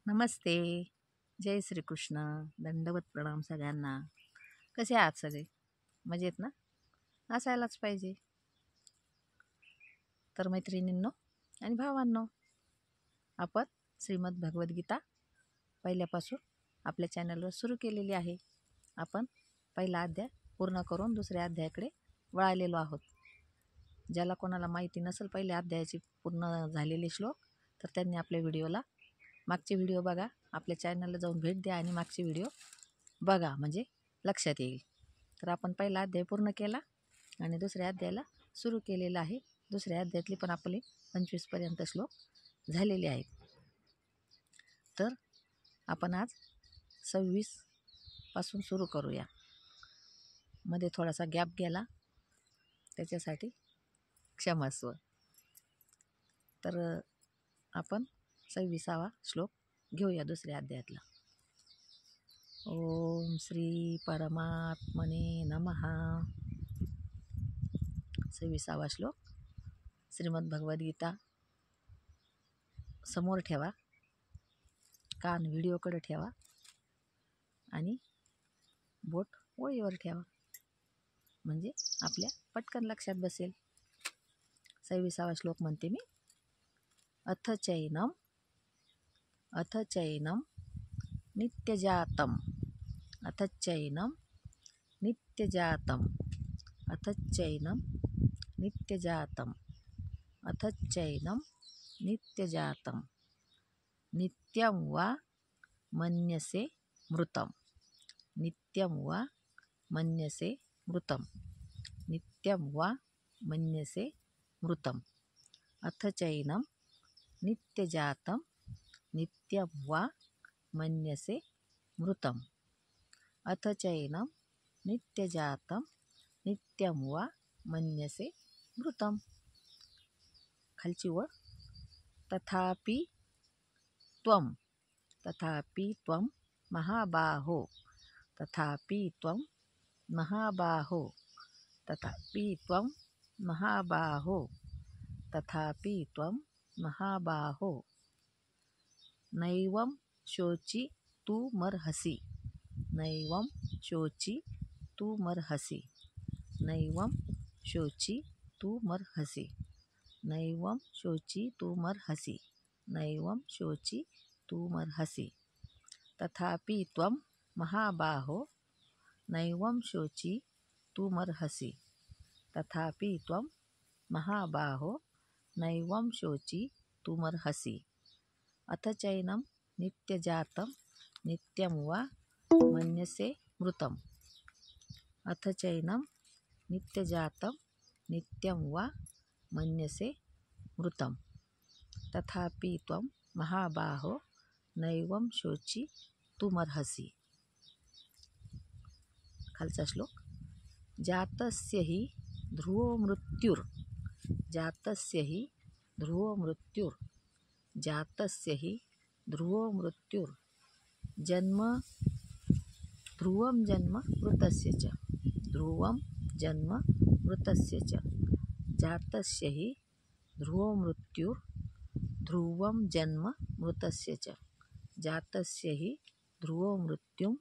नमस्ते. जय श्रीकृष्ण. दंडवत प्रणाम सगळ्यांना. कसे आहात सगळे? मजेत ना? असायलाच पाहिजे. तर मैत्रिणींनो आणि भावांनो, आपण श्रीमद भगवद्गीता पहिल्यापासून आपल्या चॅनलवर सुरू केलेली आहे. आपण पहिला अध्याय पूर्ण करून दुसऱ्या अध्यायाकडे वळालेलो आहोत. ज्याला कोणाला माहिती नसेल पहिल्या अध्यायाची पूर्ण झालेले श्लोक, तर त्यांनी आपल्या व्हिडिओला मागचे व्हिडिओ बघा, आपल्या चॅनलला जाऊन भेट द्या आणि मागचे व्हिडिओ बघा, म्हणजे लक्षात येईल. तर आपण पहिला अध्याय पूर्ण केला आणि दुसऱ्या अध्यायाला सुरू केलेला आहे. दुसऱ्या अध्यायातले पण आपले 25पर्यंत श्लोक झालेले आहेत. तर आपण आज 26 पासून सुरू करूया. मध्ये थोडासा गॅप गेला, त्याच्यासाठी क्षमस्व. तर आपण 26वा श्लोक घेऊया दुसऱ्या अध्यायातला. ओम श्री परमात्मने नमः. 26वा श्लोक. श्रीमद भगवद्गीता समोर ठेवा, कान व्हिडिओकडे ठेवा आणि बोट ओळीवर ठेवा, म्हणजे आपल्या पटकन लक्षात बसेल. 26वा श्लोक म्हणते मी. अथ चैनम नित्यजातम. अथ चैनम नित्यजातम. अथ चैनम नित्यजातम. अथ चैनम नित्यजातम. नित्यं वा मन्यसे मृतम. नित्यं वा मन्यसे मृतम. नित्यं वा मन्यसे मृतम. अथ चैनम नित्यजातम. नित्यं वा मन्यसे मृतम. अथ चैनम नित्यजातम. नित्यं वा मन्यसे मृतम. खालची ओळ. तथापि त्वं महाबाहो. तथापि त्वं महाबाहो. तथापि त्वं महाबाहो. तथापि त्वं महाबाहो. नैवं शोचितुमर्हसि. नैवं शोचितुमर्हसि. नैवं शोचितुमर्हसि. नैवं शोचितुमर्हसि. नैवं शोचितुमर्हसि. तथापि त्वं महाबाहो. नैवं शोचितुमर्हसि. तथापि त्वं महाबाहो. नैवं शोचितुमर्हसि. अथ चैनं नित्यजातं. नित्यं वा मन्यसे मृतम्. अथ चैनं नित्यजातं. नित्यं वा मन्यसे मृतम्. तथापि त्वं महाबाहो. नैवं शोचितुमर्हसि. खालचा श्लोक. जातस्य हि ध्रुवो मृत्युर्. जातस्य हि ध्रुवो मृत्युर्. जातस्य हि ध्रुवो मृत्युर्. जन्म ध्रुवं जन्म मृतस्य च. ध्रुवं जन्म मृतस्य च. जातस्य हि ध्रुवो मृत्युर्. ध्रुवं जन्म मृतस्य च. जातस्य हि ध्रुवो मृत्युं.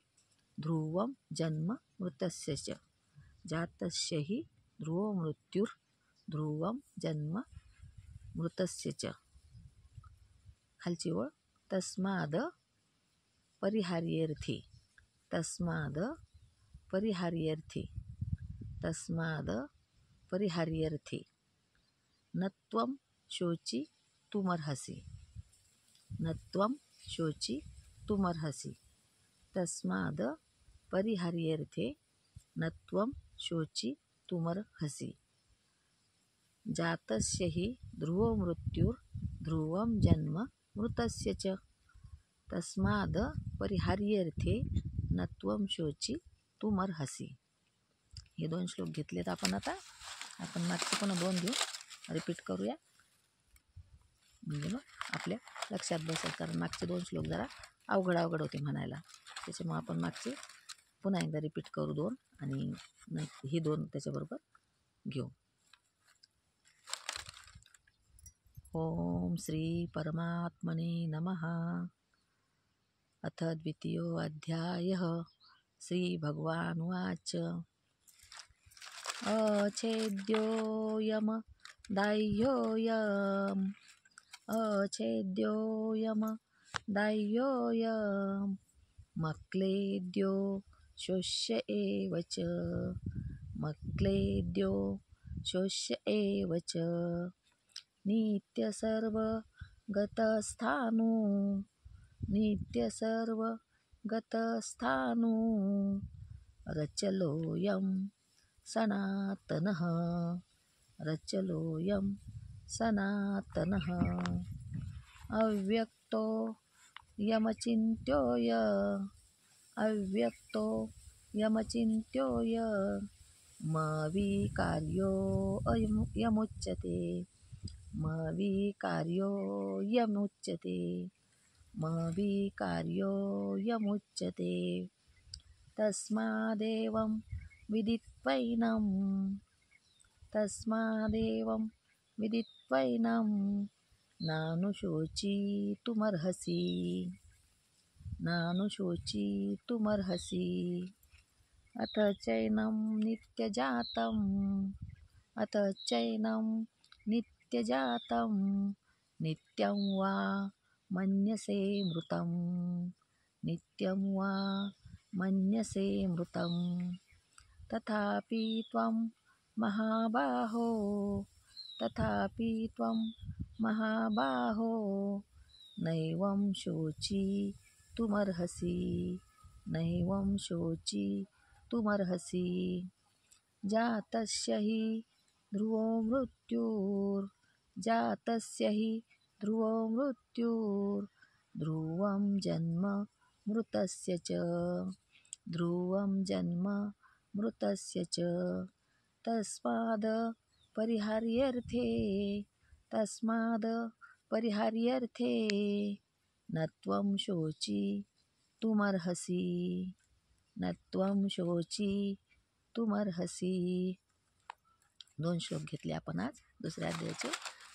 ध्रुवं जन्म मृतस्य च. जातस्य हि ध्रुवो मृत्युर्. ध्रुवं जन्म मृतस्य च. खालची ओळ. तस्माद परिहार्येर्थी. तस्माद परिहार्येर्थी. तस्माद परिहार्येर्थी. न त्वं शोचितुमर्हसि. न त्वं शोचितुमर्हसि. तस्माद परिहार्येर्थे. न त्वं शोचितुमर्हसि. जातस्य हि ध्रुवो मृत्युर्. ध्रुवं जन्म मृतस्य च. तस्माद परिहार्येर्थे. न त्वं शोचितुमर्हसि. हे 2 श्लोक घेतलेत आपण. आता आपण मागचे पुन्हा 2 घेऊ, रिपीट करूया, म्हणजे मग आपल्या लक्षात बसेल. कारण मागचे 2 श्लोक जरा अवघड होते म्हणायला, त्याच्यामुळे आपण मागचे पुन्हा एकदा रिपीट करू 2 आणि ही 2 त्याच्याबरोबर घेऊ. ओम श्री परमात्मने नमः. अथ द्वितीयोऽध्यायः श्रीभगवानुवाच अच्छेद्योऽयमदाह्योऽयम् अच्छेद्योऽयमदाह्योऽयम् मक्लेद्यो शोष्य एव च मक्लेद्यो शोष्य एव च नित्यसर्वगतस्थाणु नित्यसर्वगतस्थाणु रचलोऽयं सनातनः रचलोऽयं सनातनः अव्यक्तो यमचिन्त्योय अव्यक्तो यमचिन्त्योय मविकार्यो यमुच्यते मविकार्यो यमुच्यते मविकार्यो यमुच्यते तस्मादेवं विदित्वैनं नानुशोचितुमर्हसि अथ चैनं नित्यजातं नित्यं वा मन्यसे मृतं तथापि त्वं महाबाहो नैवं शोचितुमर्हसि जातस्य हि ध्रुवो मृत्युर्ध्रुवं जन्म मृतस्य च तस्माद् परिहार्यर्थे न त्वं शोचितुमर्हसि 2 श्लोक घेतले आपण आज दुसऱ्या अध्यायाचे.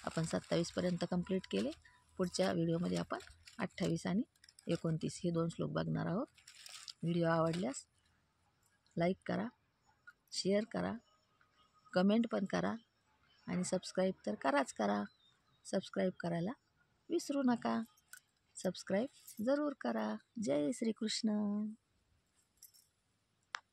आपण 27 पर्यंत कंप्लीट केले. पुढच्या व्हिडिओमध्ये आपण 28 आणि 29 हे 2 श्लोक बघणार आहोत. व्हिडिओ आवडल्यास लाईक करा, शेअर करा, कमेंट पण करा आणि सबस्क्राईब तर करा. सबस्क्राईब करायला विसरू नका. सबस्क्राईब जरूर करा. जय श्रीकृष्ण.